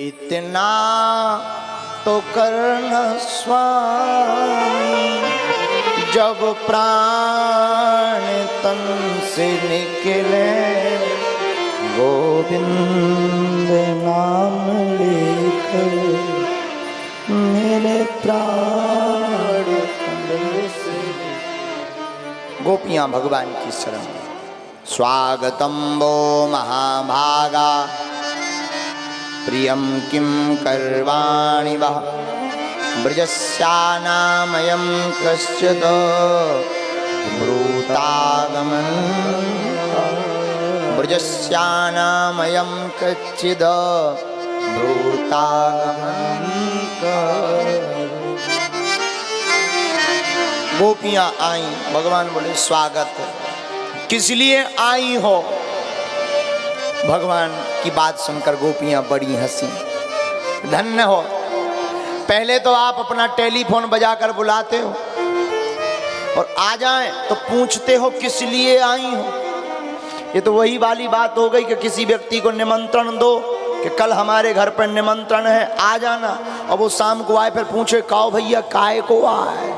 इतना तो करना स्वामी, जब प्राण तन से निकले, गोविंद नाम लेकर मेरे प्राण तन से। गोपियां भगवान की शरण। स्वागतम वो महाभागा, प्रियं किं कर्वाणि वः, ब्रजस्यानामयं कश्चित् मृतागमन्, ब्रजस्यानामयं कश्चित् मृतागमन्। गोपियां आई, भगवान बोले स्वागत है। किस लिए आई हो? भगवान की बात सुनकर गोपियां बड़ी हंसी। धन्य हो, पहले तो आप अपना टेलीफोन बजाकर बुलाते हो और आ जाएं तो पूछते हो किस लिए आई हो। ये तो वही वाली बात हो गई कि किसी व्यक्ति को निमंत्रण दो कि कल हमारे घर पर निमंत्रण है, आ जाना, और वो शाम को आए फिर पूछे काओ भैया काहे को आए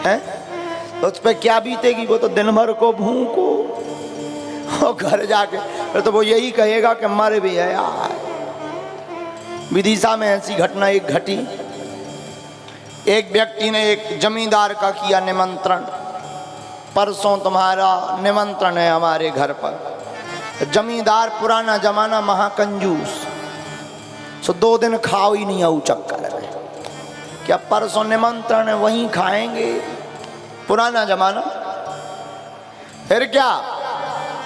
हैं, तो उस पर क्या बीतेगी? वो तो दिन भर को भूखो, और घर जाके फिर तो वो यही कहेगा कि मर भी है यार। विदिशा में ऐसी घटना एक घटी। एक व्यक्ति ने एक जमींदार का किया निमंत्रण, परसों तुम्हारा निमंत्रण है हमारे घर पर। जमींदार पुराना जमाना महाकंजूस, सो 2 दिन खाओ ही नहीं आऊ चक्कर है, क्या परसों निमंत्रण है वहीं खाएंगे, पुराना जमाना। फिर क्या,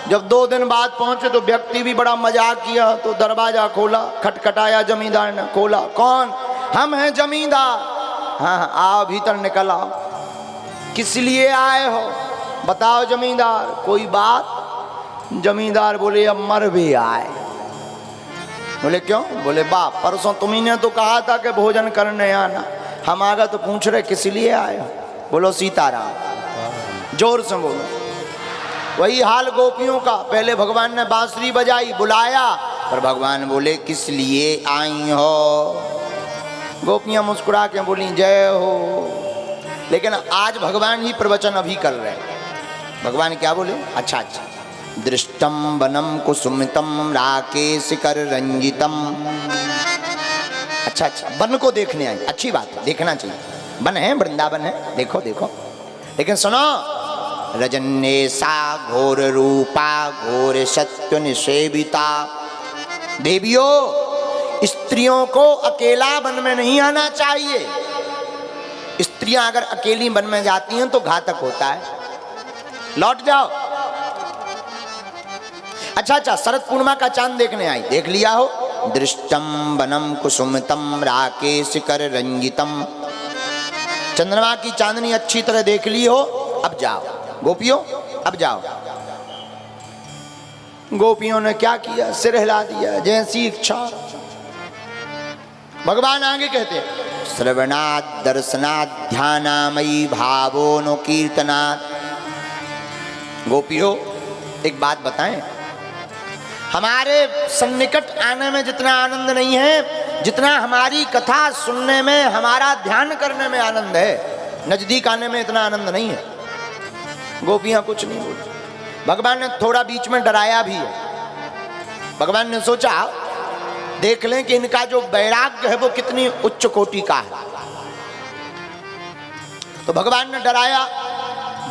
जब 2 दिन बाद पहुंचे तो व्यक्ति भी बड़ा मजाक किया, तो दरवाजा खोला, खटखटाया, जमींदार ने खोला। कौन? हम हैं जमींदार। हाँ आओ भीतर, निकल आओ। किस लिए आए हो बताओ जमींदार, कोई बात? जमींदार बोले अब मर भी आए। बोले क्यों? बोले बाप परसों तुम्ही ने तो कहा था कि भोजन करने आना, हम आ गए तो पूछ रहे किस लिए आए हो। बोलो सीताराम, जोर से बोलो। वही हाल गोपियों का। पहले भगवान ने बांसुरी बजाई, बुलाया, पर भगवान बोले किस लिए आई हो। गोपियां मुस्कुरा के बोली जय हो। लेकिन आज भगवान ही प्रवचन अभी कर रहे हैं। भगवान क्या बोले? अच्छा अच्छा, दृष्टम वनम कुसुमितम राकेश कर रंजितम। अच्छा अच्छा, वन को देखने आई, अच्छी बात है, देखना चाहिए। वन है, वृंदावन है, देखो देखो। लेकिन सुनो, रजन्ये सा घोर रूपा घोर सत्य निषेविता। देवियों, स्त्रियों को अकेला वन में नहीं आना चाहिए। स्त्रियां अगर अकेली वन में जाती हैं तो घातक होता है। लौट जाओ। अच्छा अच्छा, शरद पूर्णिमा का चांद देखने आई, देख लिया हो। दृष्टम वनम कुसुमितम राकेश कर रंजितम। चंद्रमा की चांदनी अच्छी तरह देख ली हो, अब जाओ गोपियों, अब जाओ। गोपियों ने क्या किया? सिर हिला दिया, जैसी इच्छा। भगवान आगे कहते श्रवणात् दर्शनात् ध्यानामयी भावो नो कीर्तनात्। गोपियों एक बात बताएं, हमारे सन्निकट आने में जितना आनंद नहीं है, जितना हमारी कथा सुनने में, हमारा ध्यान करने में आनंद है, नजदीक आने में इतना आनंद नहीं है। गोपियां कुछ नहीं बोली। भगवान ने थोड़ा बीच में डराया भी है। भगवान ने सोचा देख लें कि इनका जो वैराग्य है वो कितनी उच्च कोटि का है। तो भगवान ने डराया,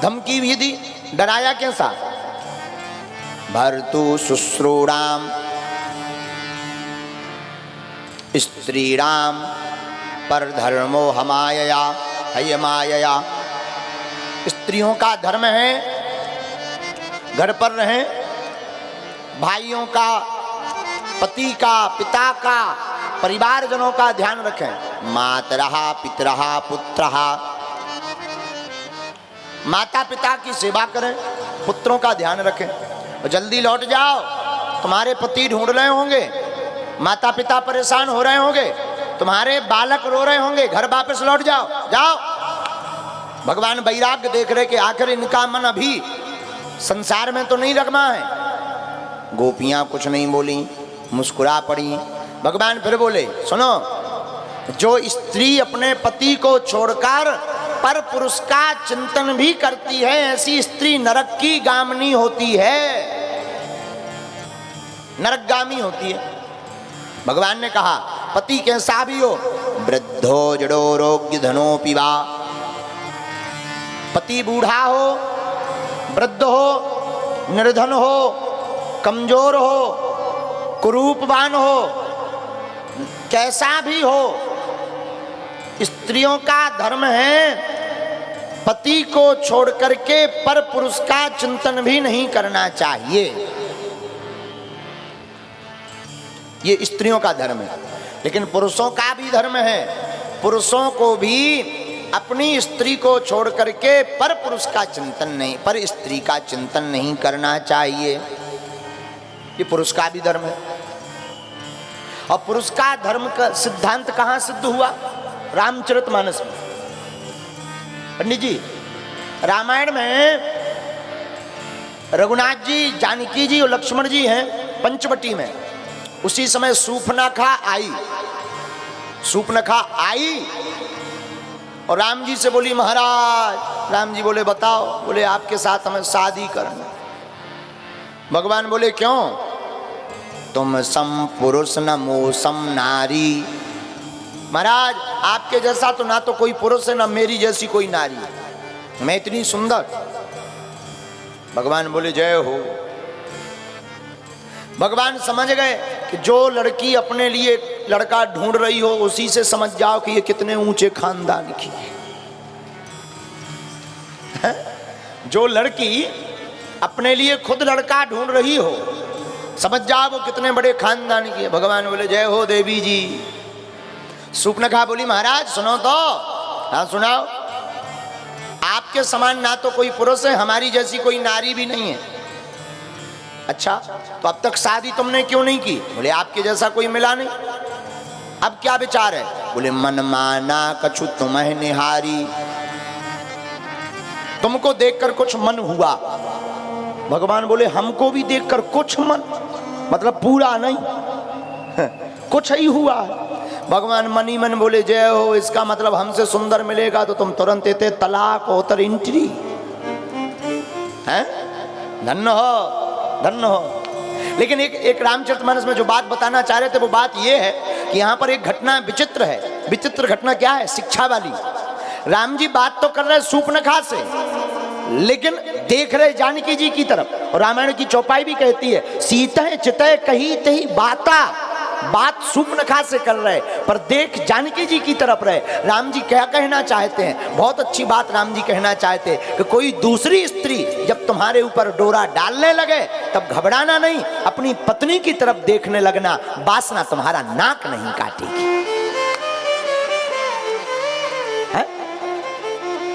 धमकी भी दी। डराया कैसा? भर्तु शुश्रूणाम स्त्रीणाम पर धर्मो हमायया हयमायया। स्त्रियों का धर्म है घर पर रहें, भाइयों का, पति का, पिता का, परिवारजनों का ध्यान रखें। मातरहा पितरहा पुत्रहा, माता पिता की सेवा करें, पुत्रों का ध्यान रखें। और जल्दी लौट जाओ, तुम्हारे पति ढूंढ रहे होंगे, माता पिता परेशान हो रहे होंगे, तुम्हारे बालक रो रहे होंगे, घर वापस लौट जाओ, जाओ। भगवान वैराग्य देख रहे कि आखिर इनका मन अभी संसार में तो नहीं रगमा है। गोपियां कुछ नहीं बोली, मुस्कुरा पड़ी। भगवान फिर बोले सुनो, जो स्त्री अपने पति को छोड़कर पर पुरुष का चिंतन भी करती है, ऐसी स्त्री नरक की गामिनी होती है, नरकगामी होती है। भगवान ने कहा पति कैसा भी हो, वृद्धो जड़ो रोग्य धनो पिवा, पति बूढ़ा हो, वृद्ध हो, निर्धन हो, कमजोर हो, कुरूपवान हो, कैसा भी हो, स्त्रियों का धर्म है पति को छोड़ करके पर पुरुष का चिंतन भी नहीं करना चाहिए। ये स्त्रियों का धर्म है। लेकिन पुरुषों का भी धर्म है, पुरुषों को भी अपनी स्त्री को छोड़ करके पर पुरुष का चिंतन नहीं, पर स्त्री का चिंतन नहीं करना चाहिए। ये पुरुष का भी धर्म है। और पुरुष का धर्म का सिद्धांत कहां सिद्ध हुआ? रामचरितमानस में। पंडित जी, रामायण में रघुनाथ जी, जानकी जी और लक्ष्मण जी हैं पंचवटी में। उसी समय सूर्पनखा आई, सूर्पनखा आई और राम जी से बोली महाराज। राम जी बोले बताओ। बोले आपके साथ हमें शादी करना। भगवान बोले क्यों? तुम सम पुरुष न मोसम नारी। महाराज आपके जैसा तो ना तो कोई पुरुष है ना मेरी जैसी कोई नारी है, मैं इतनी सुंदर। भगवान बोले जय हो। भगवान समझ गए कि जो लड़की अपने लिए लड़का ढूंढ रही हो उसी से समझ जाओ कि ये कितने ऊंचे खानदान की है। जो लड़की अपने लिए खुद लड़का ढूंढ रही हो समझ जाओ वो कितने बड़े खानदान की है। भगवान बोले जय हो देवी जी। सूर्पनखा बोली महाराज सुनो तो। हाँ सुनाओ। आपके समान ना तो कोई पुरुष है, हमारी जैसी कोई नारी भी नहीं है। अच्छा तो अब तक शादी तुमने क्यों नहीं की? बोले आपके जैसा कोई मिला नहीं। अब क्या विचार है? बोले मन माना कछु तुम्हें निहारी, तुमको देखकर कुछ मन हुआ। भगवान बोले हमको भी देखकर कुछ मन, मतलब पूरा नहीं कुछ ही हुआ। भगवान मन ही मन बोले जय हो। इसका मतलब हमसे सुंदर मिलेगा तो तुम तुरंत देते तलाक होतर एंट्री है। धन्य हो धन्य हो। लेकिन एक रामचरितमानस में जो बात बताना चाह रहे थे वो बात ये है कि यहाँ पर एक घटना विचित्र है। विचित्र घटना क्या है? शिक्षा वाली। राम जी बात तो कर रहे सूर्पनखा से, लेकिन देख रहे जानकी जी की तरफ। और रामायण की चौपाई भी कहती है सीता चितय कही तही बाता। बात सूर्पनखा से कर रहे पर देख जानकी जी की तरफ रहे। राम जी क्या कहना चाहते हैं? बहुत अच्छी बात राम जी कहना चाहते हैं कि कोई दूसरी स्त्री जब तुम्हारे ऊपर डोरा डालने लगे तब घबराना नहीं, अपनी पत्नी की तरफ देखने लगना। वासना तुम्हारा नाक नहीं काटेगी। है?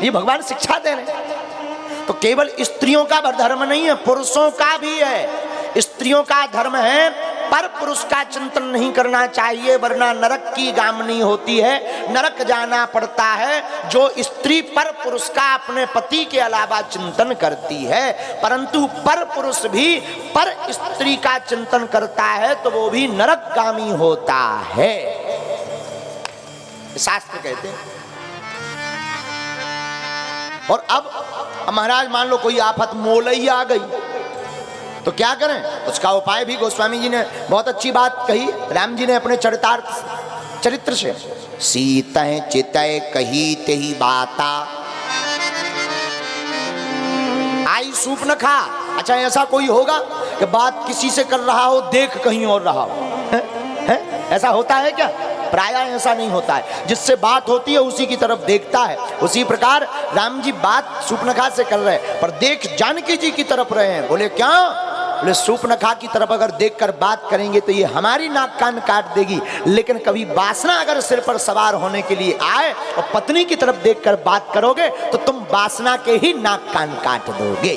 ये भगवान शिक्षा दे रहे। तो केवल स्त्रियों का धर्म नहीं है, पुरुषों का भी है। स्त्रियों का धर्म है पर पुरुष का चिंतन नहीं करना चाहिए, वरना नरक की गामिनी होती है, नरक जाना पड़ता है। जो स्त्री पर पुरुष का अपने पति के अलावा चिंतन करती है, परंतु पर पुरुष भी पर स्त्री का चिंतन करता है तो वो भी नरकगामी होता है, शास्त्र कहते हैं। और अब महाराज मान लो कोई आफत मोलई आ गई तो क्या करें? उसका उपाय भी गोस्वामी जी ने बहुत अच्छी बात कही। राम जी ने अपने चरित्र से सीतय चितय कही तेही बाता। आई सूर्पनखा। अच्छा ऐसा कोई होगा कि बात किसी से कर रहा हो देख कहीं और रहा हो? है? ऐसा होता है क्या? प्रायः ऐसा नहीं होता है। जिससे बात होती है उसी की तरफ देखता है। उसी प्रकार राम जी बात सूर्पनखा से कर रहे हैं पर देख जानकी जी की तरफ रहे हैं। बोले क्या? बोले सूर्पनखा की तरफ अगर देखकर बात करेंगे तो ये हमारी नाक कान काट देगी, लेकिन कभी वासना अगर सिर पर सवार होने के लिए आए और पत्नी की तरफ देखकर बात करोगे तो तुम वासना के ही नाक कान काट दोगे।